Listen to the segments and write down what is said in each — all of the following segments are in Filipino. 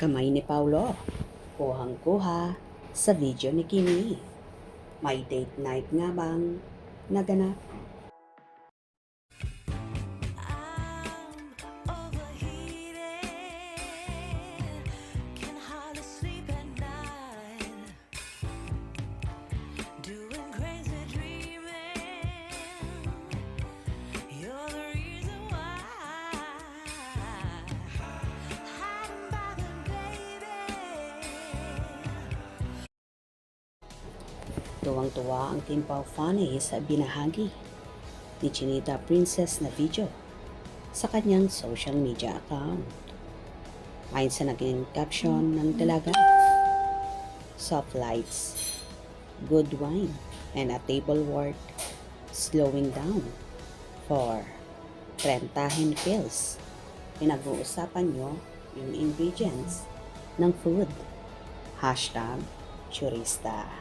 Kamay ni Paulo, kuhang-kuha sa video ni Kimi. May date night nga bang naganap? I'm overheated, can hardly sleep at night, doing crazy dreaming. You're the reason why. Hiding by the baby. Tuwang-tuwa ang Team Pao Fanny sa binahagi ni Chinita Princess na video sa kanyang social media account. Ayon sa naging caption ng dalaga, soft lights, good wine, and a table worth slowing down for Trentahin pills. Pinag-uusapan nyo yung ingredients ng food. #Churista.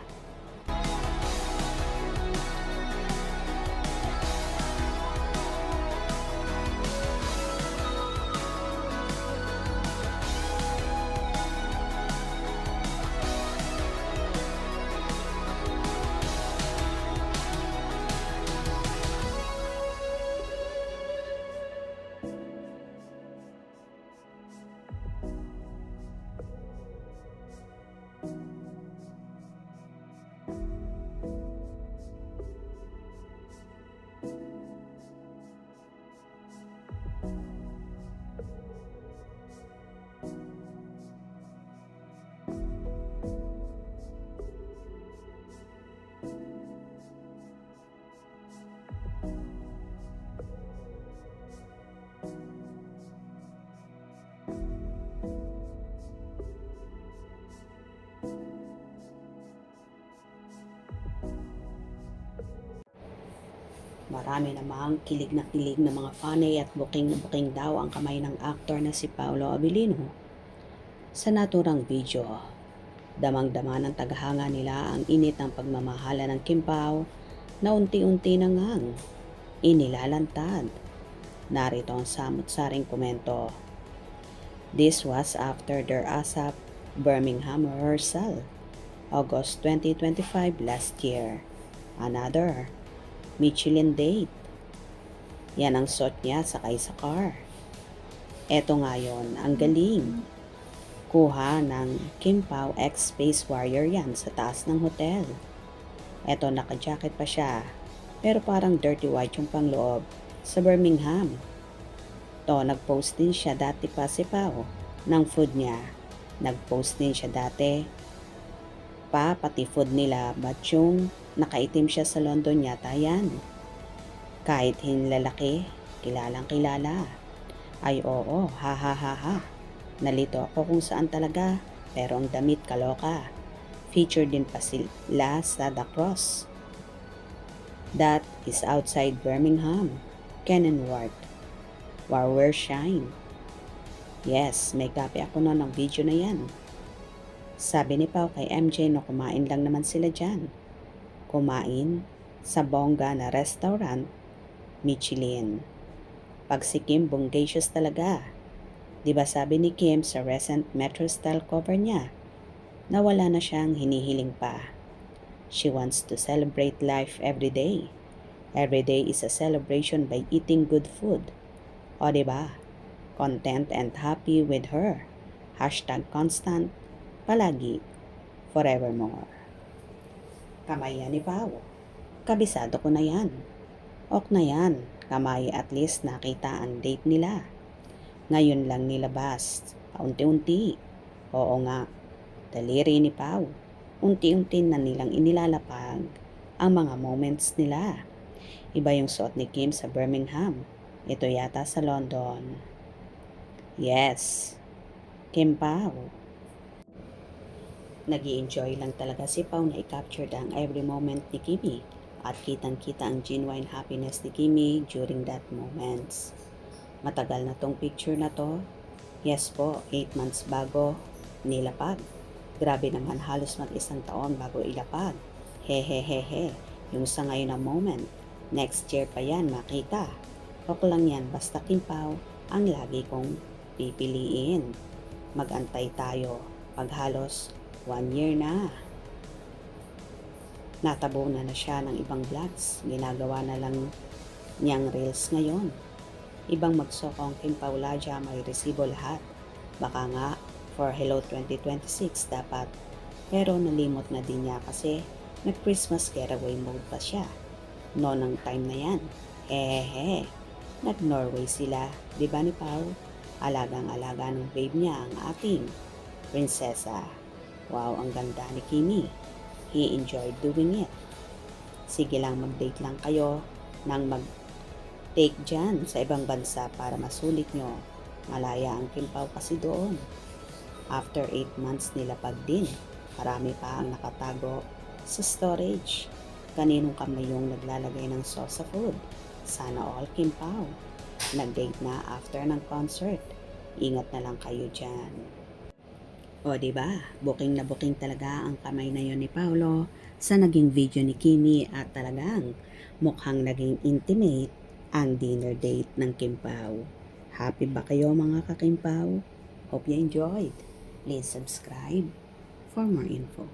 Marami namang kilig na mga fanay at buking na buking daw ang kamay ng aktor na si Paolo Abilino. Sa naturang video, damang-dama ng tagahanga nila ang init ng pagmamahala ng Kim Pao na unti-unti na ngang inilalantad. Narito ang samut-saring komento. This was after their ASAP Birmingham rehearsal, August 2025 last year. Another Michelin date. Yan ang suot niya sakay sa car. Eto ngayon, ang galing. Kuha ng Kim Pao X Space Warrior yan sa taas ng hotel. Eto, naka-jacket pa siya, pero parang dirty white yung pangloob sa Birmingham. To, nag-post din siya dati pa si Pao ng food niya. Nag-post din siya dati pati food nila, but yung nakaitim siya sa London yata yan. Kahit hinlalaki, kilalang kilala. Ay oo, ha ha ha ha. Nalito ako kung saan talaga, pero ang damit kaloka. Featured din pa sila sa The Cross. That is outside Birmingham, Kenilworth, where we shine. Yes, may copy ako noon ng video na yan. Sabi ni Pao kay MJ na kumain lang naman sila dyan. Kumain sa bongga na restaurant, Michelin. Pag si Kim, bonggacious talaga. Diba sabi ni Kim sa recent Metro Style cover niya, na wala na siyang hinihiling pa. She wants to celebrate life every day. Every day is a celebration by eating good food. O diba? Content and happy with her. #constant. Palagi, forevermore. Kamay yan ni Pao. Kabisado ko na yan. Ok na yan, kamay, at least nakita ang date nila. Ngayon lang nilabas, paunti-unti. Oo nga, daliri ni Pao. Unti-unti na nilang inilalapag ang mga moments nila. Iba yung suot ni Kim sa Birmingham. Ito yata sa London. Yes, Kim Pao. Nag-i-enjoy lang talaga si Pao na i-capture ang every moment ni Kimi at kitang-kita ang genuine happiness ni Kimi during that moments. Matagal na tong picture na to. Yes po, 8 months bago nilapag. Grabe naman, halos mag-1 taon bago ilapag. Hehehehe, yung sa ngayon na moment. Next year pa yan makita. Ok lang yan, basta Kim Pao ang lagi kong pipiliin. Mag-antay tayo pag halos 1 year na. Natabunan na siya ng ibang vlogs. Ginagawa na lang niyang reels ngayon. Ibang magsokong Kim Paulaja may resibo lahat. Baka nga for Hello 2026 dapat. Pero nalimot na din niya kasi nag-Christmas getaway mode pa siya. No ng time na yan. Hehe. Nag-Norway sila. Di ba ni Pao? Alagang-alaga ng babe niya ang ating prinsesa. Wow, ang ganda ni Kimi. He enjoyed doing it. Sige lang, mag-date lang kayo nang mag-take dyan sa ibang bansa para masulit nyo. Malaya ang Kim Pao kasi doon. After 8 months nilapag din. Marami pa ang nakatago sa storage. Kaninong kamay yung naglalagay ng sauce sa food? Sana all Kim Pao. Nag-date na after ng concert. Ingat na lang kayo dyan. O diba, booking na booking talaga ang kamay na yon ni Paolo sa naging video ni Kimi at talagang mukhang naging intimate ang dinner date ng Kim Pao. Happy ba kayo mga ka-Kim Pao? Hope you enjoyed. Please subscribe for more info.